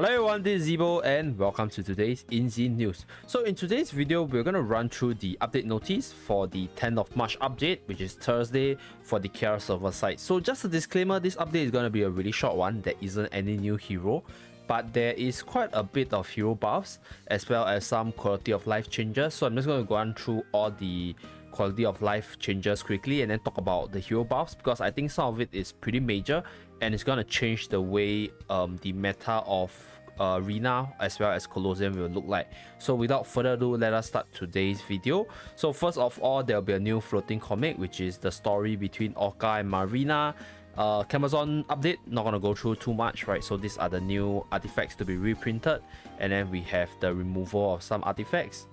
Hello everyone, this is Zebo and welcome to today's InZ News. So in today's video, we're going to run through the update notice for the 10th of March update, which is Thursday for the KR server side. So just a disclaimer, this update is going to be a really short one. There isn't any new hero, but there is quite a bit of hero buffs as well as some quality of life changes. So I'm just going to go on through all the quality of life changes quickly and then talk about the hero buffs, because I think some of it is pretty major and it's going to change the way the meta of Arena as well as Colosseum will look like. So without further ado, let us start today's video. So first of all, there will be a new floating comic, which is the story between Orca and Marina. Amazon update, not gonna go through too much, right? So these are the new artifacts to be reprinted, and then we have the removal of some artifacts.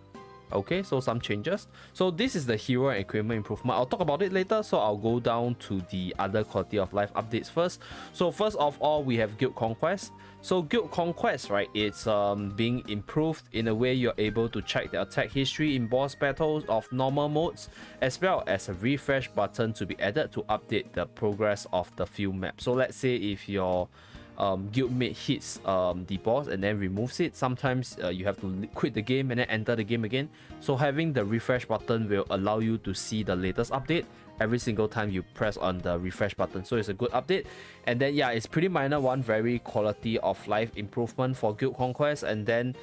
Okay, so some changes. So this is the hero and equipment improvement. I'll talk about it later, so I'll go down to the other quality of life updates first. So first of all, we have Guild Conquest. So Guild Conquest, right, it's being improved in a way you're able to check the attack history in boss battles of normal modes, as well as a refresh button to be added to update the progress of the field map. So let's say if your guildmate hits the boss and then removes it, sometimes you have to quit the game and then enter the game again. So having the refresh button will allow you to see the latest update every single time you press on the refresh button. So it's a good update. And then yeah, it's pretty minor one, very quality of life improvement for Guild Conquest. And then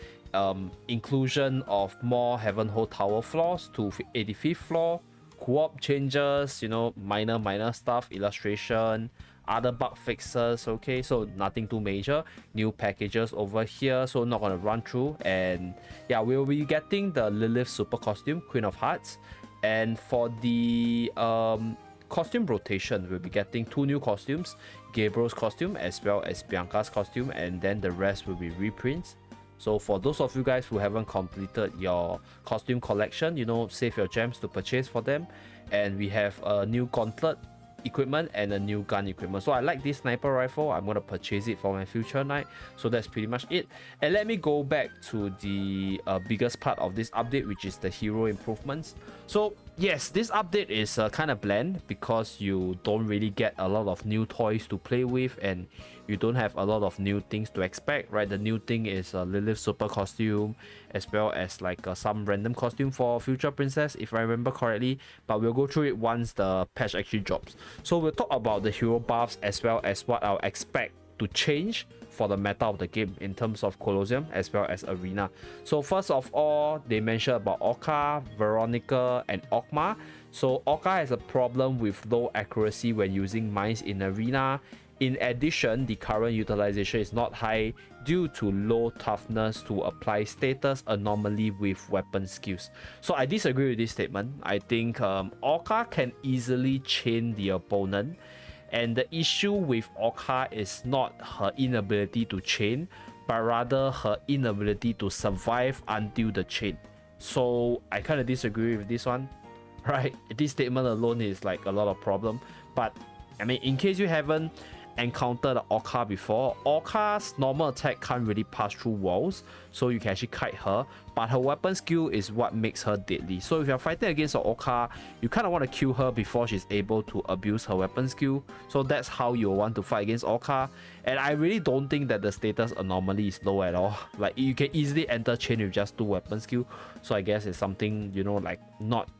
inclusion of more Heavenhold Tower floors to 85th floor, co-op changes, you know, minor stuff, illustration, other bug fixes. Okay, so nothing too major. New packages over here, so not gonna run through. And yeah, we'll be getting the Lilith super costume, Queen of Hearts. And for the costume rotation, we'll be getting 2 new costumes, Gabriel's costume as well as Bianca's costume, and then the rest will be reprints. So for those of you guys who haven't completed your costume collection, you know, save your gems to purchase for them. And we have a new gauntlet equipment and a new gun equipment. So I like this sniper rifle. I'm going to purchase it for my future night. So that's pretty much it. And let me go back to the biggest part of this update, which is the hero improvements. So yes, this update is kind of bland because you don't really get a lot of new toys to play with and you don't have a lot of new things to expect, right? The new thing is Lilith super costume, as well as like some random costume for future princess, if I remember correctly, but we'll go through it once the patch actually drops. So we'll talk about the hero buffs as well as what I'll expect to change for the meta of the game in terms of Colosseum as well as Arena. So first of all, they mentioned about Orca, Veronica, and Oghma. So Orca has a problem with low accuracy when using mines in Arena. In addition, the current utilization is not high due to low toughness to apply status anomaly with weapon skills. So I disagree with this statement. I think Orca can easily chain the opponent, and the issue with Orca is not her inability to chain, but rather her inability to survive until the chain. So I kind of disagree with this one, right? This statement alone is like a lot of problem. But I mean, in case you haven't encountered Orca before, Orca's normal attack can't really pass through walls, so you can actually kite her, but her weapon skill is what makes her deadly. So if you're fighting against an Orca, you kind of want to kill her before she's able to abuse her weapon skill. So that's how you want to fight against Orca. And I really don't think that the status anomaly is low at all. Like, you can easily enter chain with just 2 weapon skill. So I guess it's something, you know, like not,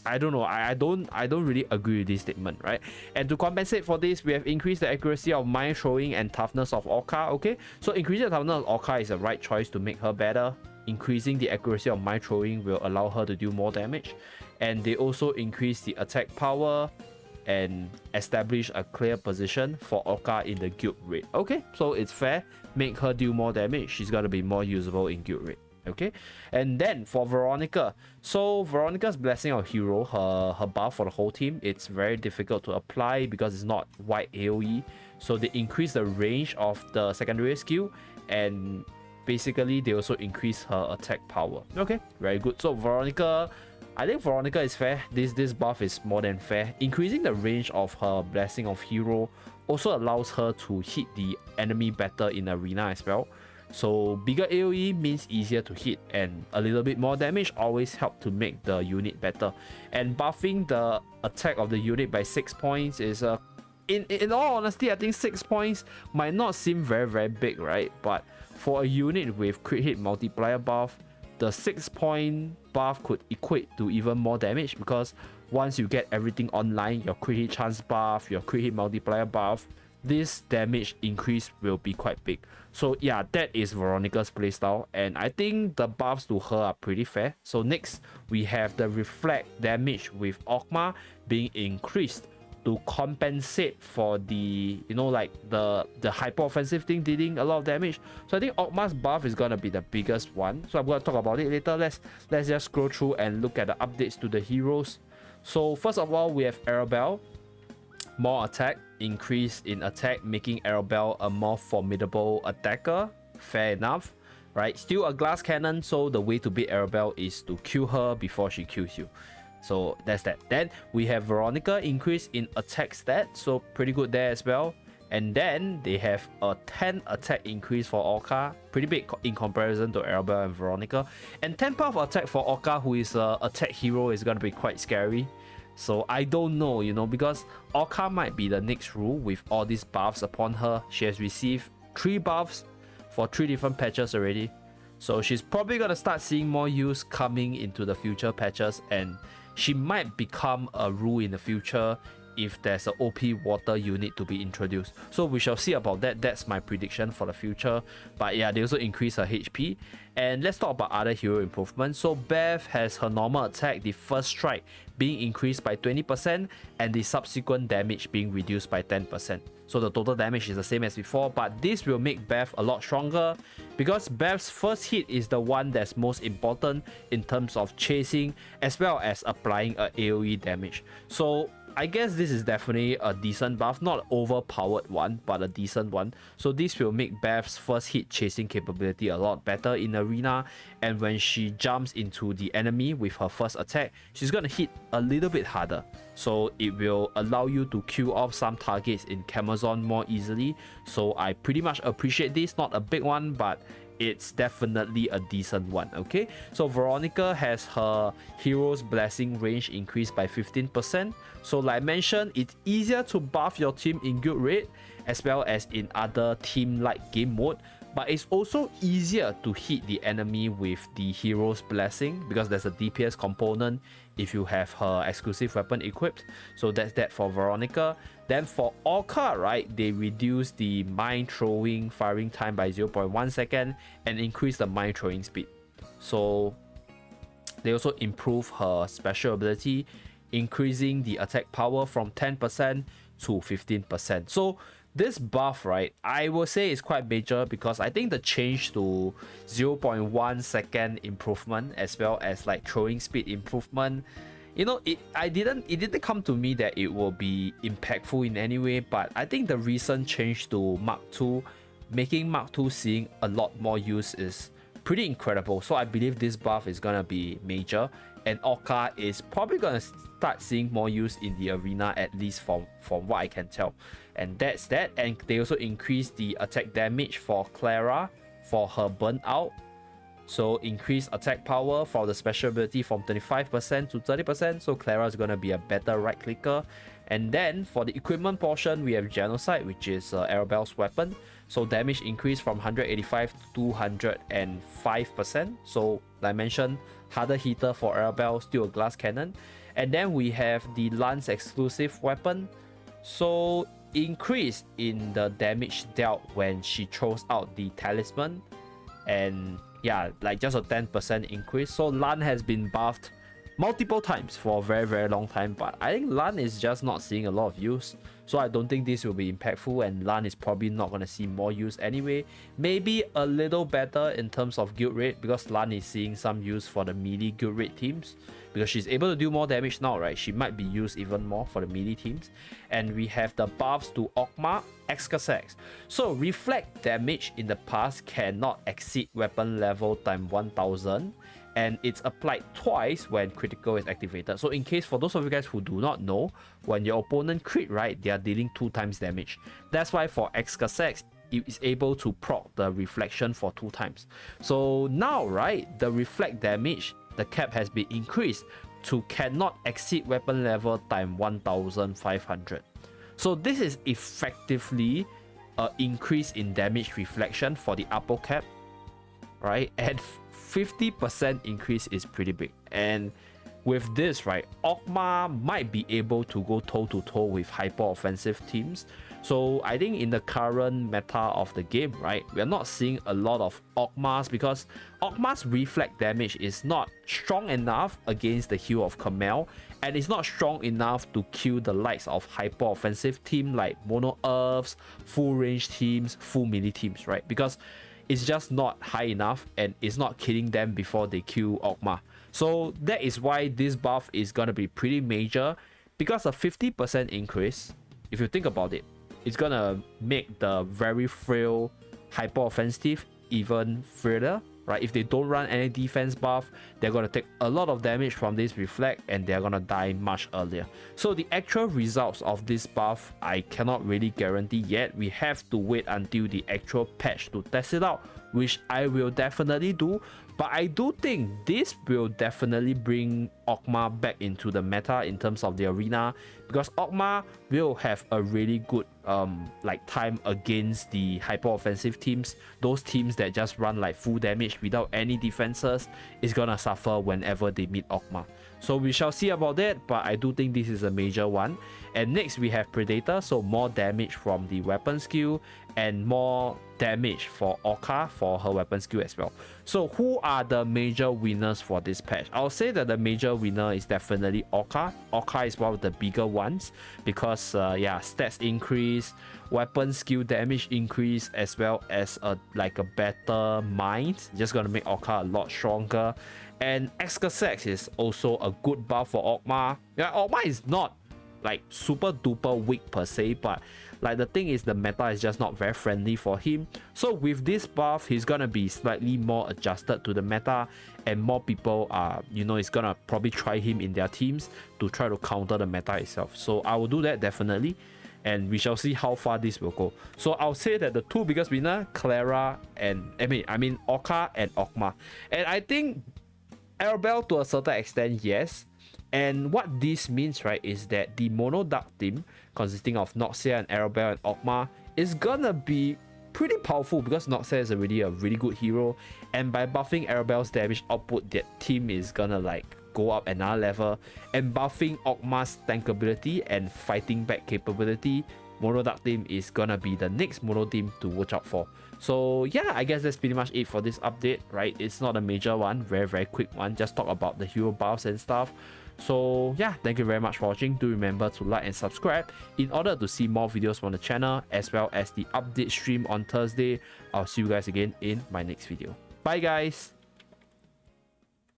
I don't know, I don't really agree with this statement, right? And to compensate for this, we have increased the accuracy of mine throwing and toughness of Orca. Okay, so increasing the toughness of Orca is the right choice to make her better. Increasing the accuracy of mine throwing will allow her to do more damage. And they also increase the attack power and establish a clear position for Orca in the guild raid. Okay, so it's fair, make her do more damage. She's got to be more usable in guild raid. Okay, and then for Veronica, so Veronica's blessing of hero, her buff for the whole team, it's very difficult to apply because it's not wide AoE. So they increase the range of the secondary skill, and basically they also increase her attack power. Okay, very good. So Veronica, I think Veronica is fair. This buff is more than fair. Increasing the range of her blessing of hero also allows her to hit the enemy better in Arena as well. So bigger AoE means easier to hit, and a little bit more damage always help to make the unit better. And buffing the attack of the unit by 6 points is in all honesty, I think 6 points might not seem very big, right? But for a unit with crit hit multiplier buff, the 6-point buff could equate to even more damage, because once you get everything online, your crit hit chance buff, your crit hit multiplier buff, this damage increase will be quite big. So yeah, that is Veronica's playstyle, and I think the buffs to her are pretty fair. So next, we have the reflect damage with Oghma being increased to compensate for the, you know, like the hyper offensive thing dealing a lot of damage. So I think Oghma's buff is gonna be the biggest one, so I'm gonna talk about it later. Let's just scroll through and look at the updates to the heroes. So first of all, we have Arabelle. More attack, increase in attack, making Arabelle a more formidable attacker. Fair enough, right? Still a glass cannon, so the way to beat Arabelle is to kill her before she kills you. So that's that. Then we have Veronica, increase in attack stat, so pretty good there as well. And then they have a 10 attack increase for Orca, pretty big in comparison to Arabelle and Veronica. And 10 buff attack for Orca, who is a attack hero, is gonna be quite scary. So I don't know, you know, because Orca might be the next rule with all these buffs upon her. She has received 3 buffs for 3 different patches already. So she's probably gonna start seeing more use coming into the future patches, and she might become a rule in the future if there's an OP water unit to be introduced. So we shall see about that. That's my prediction for the future. But yeah, they also increase her HP. And let's talk about other hero improvements. So Bev has her normal attack, the first strike, being increased by 20%, and the subsequent damage being reduced by 10%. So the total damage is the same as before, but this will make Bev a lot stronger, because Bev's first hit is the one that's most important in terms of chasing as well as applying a AoE damage. So I guess this is definitely a decent buff, not overpowered one, but a decent one. So this will make Bev's first hit chasing capability a lot better in arena, and when she jumps into the enemy with her first attack, she's gonna hit a little bit harder. So it will allow you to kill off some targets in Camazon more easily. So I pretty much appreciate this, not a big one, but it's definitely a decent one. Okay, so Veronica has her Hero's Blessing range increased by 15%. So like I mentioned, it's easier to buff your team in guild raid as well as in other team-like game mode, but it's also easier to hit the enemy with the Hero's Blessing because there's a DPS component if you have her exclusive weapon equipped. So that's that for Veronica. Then for Orca, right, they reduce the mine throwing firing time by 0.1 second and increase the mine throwing speed. So they also improve her special ability, increasing the attack power from 10% to 15%. So this buff, right, I will say is quite major, because I think the change to 0.1 second improvement as well as like throwing speed improvement, you know, it didn't come to me that it will be impactful in any way. But I think the recent change to Mark II, making Mark II seeing a lot more use, is pretty incredible. So I believe this buff is gonna be major, and Orca is probably gonna start seeing more use in the arena, at least from what I can tell. And that's that. And they also increase the attack damage for Clara for her burnout. So increase attack power for the special ability from 25% to 30%. So Clara is gonna be a better right clicker. And then for the equipment portion, we have Genocide, which is Arabelle's weapon. So damage increase from 185 to 205%. So like I mentioned, harder hitter for Arabelle, still a glass cannon. And then we have the Lance exclusive weapon. So increase in the damage dealt when she throws out the talisman. And yeah, like just a 10% increase. So Lan has been buffed multiple times for a very long time, but I think Lan is just not seeing a lot of use. So I don't think this will be impactful, and Lan is probably not going to see more use anyway. Maybe a little better in terms of guild rate, because Lan is seeing some use for the melee guild rate teams, because she's able to do more damage now, right? She might be used even more for the melee teams. And we have the buffs to Oghma, Excasex. So reflect damage in the past cannot exceed weapon level times 1000, and it's applied twice when critical is activated. So in case, for those of you guys who do not know, when your opponent crit, right, they are dealing 2 times damage. That's why for Excasex, it is able to proc the reflection for 2 times. So now, right, the reflect damage, the cap has been increased to cannot exceed weapon level times 1500. So this is effectively an increase in damage reflection for the upper cap, right? And 50% increase is pretty big. And with this, right, Oghma might be able to go toe-to-toe with hyper-offensive teams. So I think in the current meta of the game, right, we're not seeing a lot of Oghmas because Oghma's reflect damage is not strong enough against the heal of Camel, and it's not strong enough to kill the likes of hyper-offensive team like Mono Earths, full range teams, full melee teams, right? Because it's just not high enough and it's not killing them before they kill Oghma. So that is why this buff is gonna be pretty major, because a 50% increase, if you think about it, it's gonna make the very frail hyper offensive even further, right? If they don't run any defense buff, they're gonna take a lot of damage from this reflect and they're gonna die much earlier. So the actual results of this buff, I cannot really guarantee yet. We have to wait until the actual patch to test it out, which I will definitely do. But I do think this will definitely bring Oghma back into the meta in terms of the arena, because Oghma will have a really good like time against the hyper offensive teams. Those teams that just run like full damage without any defenses is gonna suffer whenever they meet Oghma. So we shall see about that, but I do think this is a major one. And next we have Predator, so more damage from the weapon skill and more damage for Orca for her weapon skill as well. So who are the major winners for this patch? I'll say that the major winner is definitely Orca. Orca is one of the bigger ones because yeah, stats increase, weapon skill damage increase, as well as a better mind. Just gonna make Orca a lot stronger. And Excasex is also a good buff for Oghma. Yeah, Oghma is not like super duper weak per se, but like the thing is the meta is just not very friendly for him. So with this buff, he's gonna be slightly more adjusted to the meta, and more people are, you know, it's gonna probably try him in their teams to try to counter the meta itself. So I will do that definitely, and we shall see how far this will go. So I'll say that the two biggest winner, Clara and I mean Orca and Oghma. And I think Arabelle to a certain extent, yes. And what this means, right, is that the mono dark team consisting of Noxia and Arabelle and Oghma is gonna be pretty powerful, because Noxia is already a really good hero, and by buffing Arabelle's damage output, that team is gonna like go up another level, and buffing Oghma's tankability and fighting back capability, mono dark team is gonna be the next mono team to watch out for. So yeah, I guess that's pretty much it for this update, right? It's not a major one, very quick one, just talk about the hero buffs and stuff. So yeah, thank you very much for watching. Do remember to like and subscribe in order to see more videos from the channel, as well as the update stream on Thursday. I'll see you guys again in my next video. Bye guys.